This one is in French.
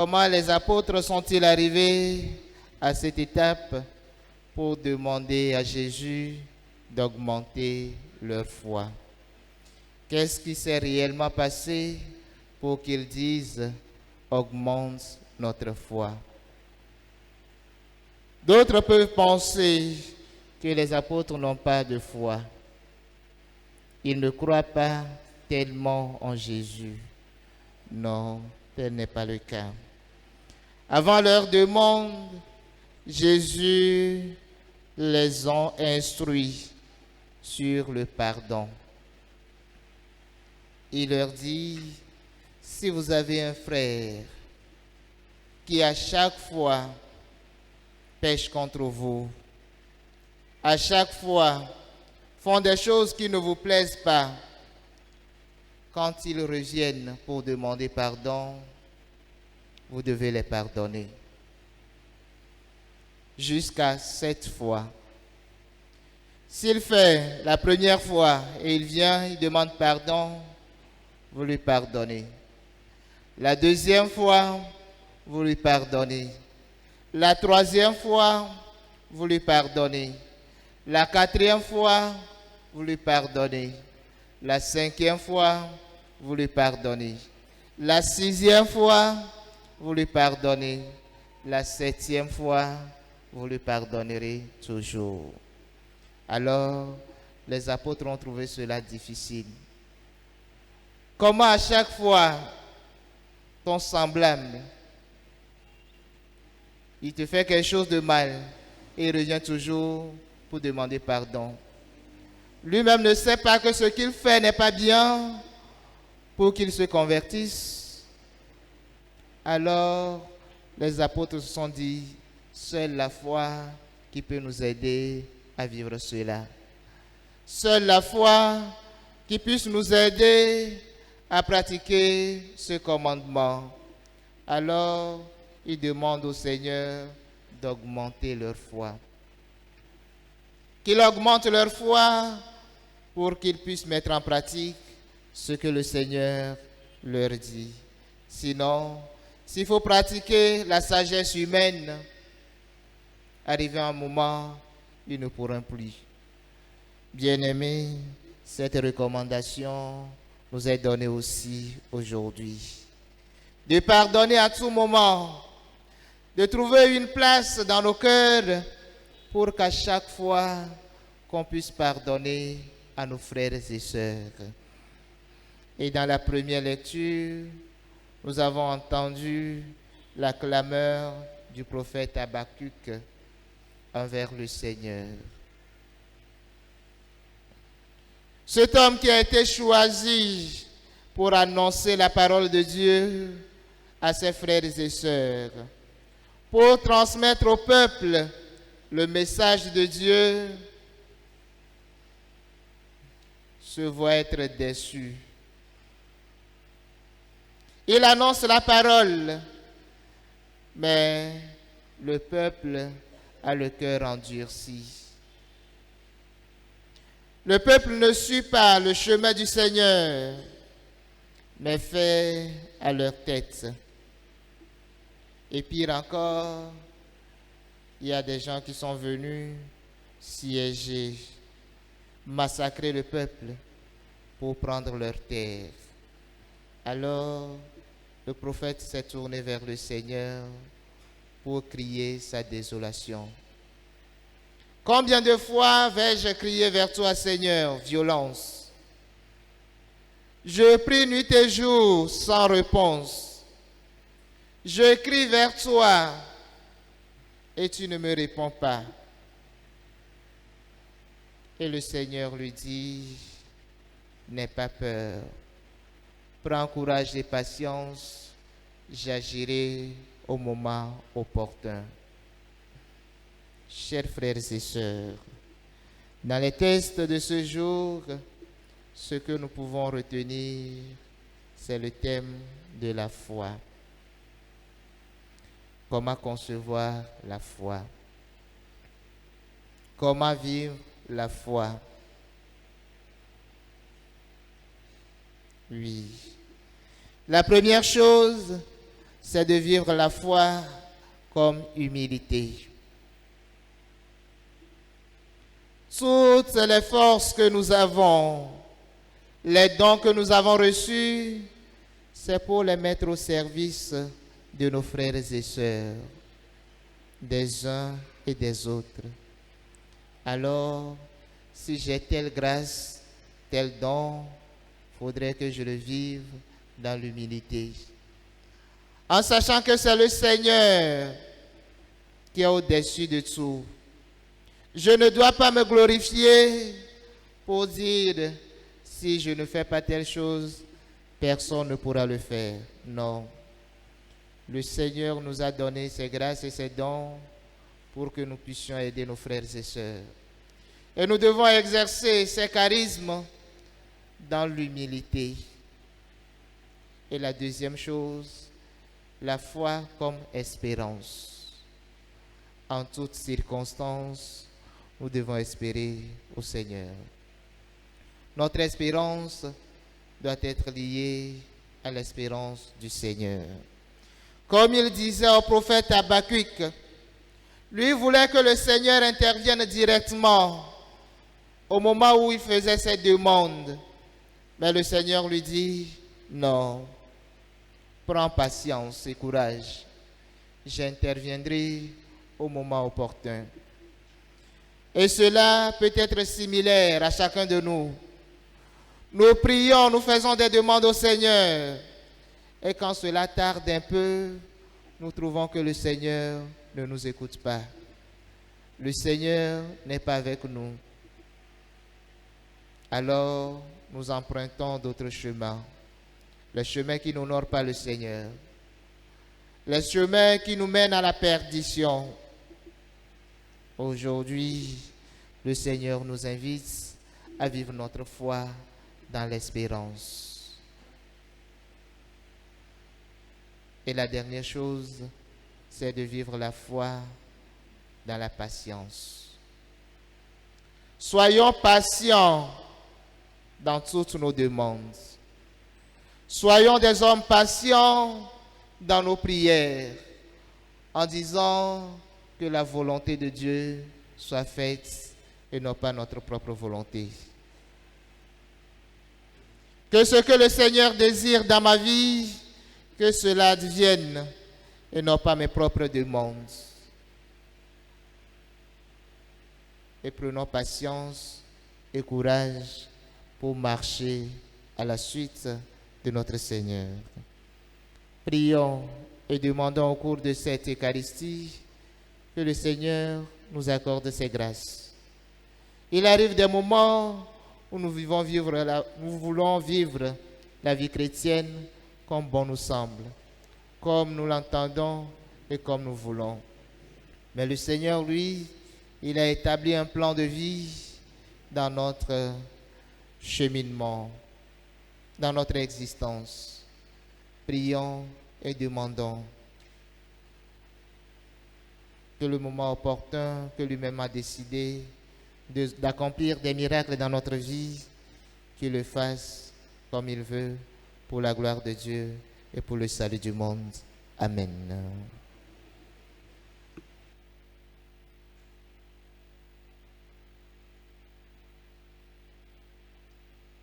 Comment les apôtres sont-ils arrivés à cette étape pour demander à Jésus d'augmenter leur foi? Qu'est-ce qui s'est réellement passé pour qu'ils disent « augmente notre foi ». D'autres peuvent penser que les apôtres n'ont pas de foi. Ils ne croient pas tellement en Jésus. Non, tel n'est pas le cas. Avant leur demande, Jésus les a instruits sur le pardon. Il leur dit, si vous avez un frère qui à chaque fois pêche contre vous, à chaque fois font des choses qui ne vous plaisent pas, quand ils reviennent pour demander pardon, vous devez les pardonner. Jusqu'à 7 fois. S'il fait la première fois et il vient, il demande pardon, vous lui pardonnez. La deuxième fois, vous lui pardonnez. La troisième fois, vous lui pardonnez. La quatrième fois, vous lui pardonnez. La cinquième fois, vous lui pardonnez. La sixième fois, vous lui pardonnez. La septième fois, vous lui pardonnerez toujours. Alors, les apôtres ont trouvé cela difficile. Comment à chaque fois, ton semblable, il te fait quelque chose de mal et il revient toujours pour demander pardon. Lui-même ne sait pas que ce qu'il fait n'est pas bien pour qu'il se convertisse. Alors, les apôtres se sont dit, seule la foi qui peut nous aider à vivre cela. Seule la foi qui puisse nous aider à pratiquer ce commandement. Alors, ils demandent au Seigneur d'augmenter leur foi. Qu'il augmente leur foi pour qu'ils puissent mettre en pratique ce que le Seigneur leur dit. Sinon, s'il faut pratiquer la sagesse humaine, arrivé un moment, ils ne pourront plus. Bien-aimés, cette recommandation nous est donnée aussi aujourd'hui. De pardonner à tout moment, de trouver une place dans nos cœurs pour qu'à chaque fois qu'on puisse pardonner à nos frères et sœurs. Et dans la première lecture, nous avons entendu la clameur du prophète Habakkuk envers le Seigneur. Cet homme qui a été choisi pour annoncer la parole de Dieu à ses frères et sœurs, pour transmettre au peuple le message de Dieu, se voit être déçu. Il annonce la parole, mais le peuple a le cœur endurci. Le peuple ne suit pas le chemin du Seigneur, mais fait à leur tête. Et pire encore, il y a des gens qui sont venus siéger, massacrer le peuple pour prendre leur terre. Alors, le prophète s'est tourné vers le Seigneur pour crier sa désolation. Combien de fois vais-je crier vers toi, Seigneur, violence? Je prie nuit et jour sans réponse. Je crie vers toi et tu ne me réponds pas. Et le Seigneur lui dit, n'aie pas peur. Prends courage et patience, j'agirai au moment opportun. Chers frères et sœurs, dans les textes de ce jour, ce que nous pouvons retenir, c'est le thème de la foi. Comment concevoir la foi? Comment vivre la foi? Oui. La première chose, c'est de vivre la foi comme humilité. Toutes les forces que nous avons, les dons que nous avons reçus, c'est pour les mettre au service de nos frères et sœurs, des uns et des autres. Alors, si j'ai telle grâce, tel don, il faudrait que je le vive dans l'humilité. En sachant que c'est le Seigneur qui est au-dessus de tout. Je ne dois pas me glorifier pour dire, si je ne fais pas telle chose, personne ne pourra le faire. Non. Le Seigneur nous a donné ses grâces et ses dons pour que nous puissions aider nos frères et sœurs. Et nous devons exercer ces charismes dans l'humilité. Et la deuxième chose, la foi comme espérance. En toutes circonstances, nous devons espérer au Seigneur. Notre espérance doit être liée à l'espérance du Seigneur. Comme il disait au prophète Habakkuk, lui voulait que le Seigneur intervienne directement au moment où il faisait ses demandes. Mais le Seigneur lui dit, non, prends patience et courage. J'interviendrai au moment opportun. Et cela peut être similaire à chacun de nous. Nous prions, nous faisons des demandes au Seigneur. Et quand cela tarde un peu, nous trouvons que le Seigneur ne nous écoute pas. Le Seigneur n'est pas avec nous. Alors, nous empruntons d'autres chemins. Les chemins qui n'honorent pas le Seigneur. Les chemins qui nous mènent à la perdition. Aujourd'hui, le Seigneur nous invite à vivre notre foi dans l'espérance. Et la dernière chose, c'est de vivre la foi dans la patience. Soyons patients dans toutes nos demandes. Soyons des hommes patients dans nos prières, en disant que la volonté de Dieu soit faite et non pas notre propre volonté. Que ce que le Seigneur désire dans ma vie, que cela advienne et non pas mes propres demandes. Et prenons patience et courage pour marcher à la suite de notre Seigneur. Prions et demandons au cours de cette Eucharistie que le Seigneur nous accorde ses grâces. Il arrive des moments où nous voulons vivre la vie chrétienne comme bon nous semble, comme nous l'entendons et comme nous voulons. Mais le Seigneur, lui, il a établi un plan de vie dans notre cheminement, dans notre existence. Prions et demandons que le moment opportun que lui-même a décidé d'accomplir des miracles dans notre vie, qu'il le fasse comme il veut, pour la gloire de Dieu et pour le salut du monde. Amen.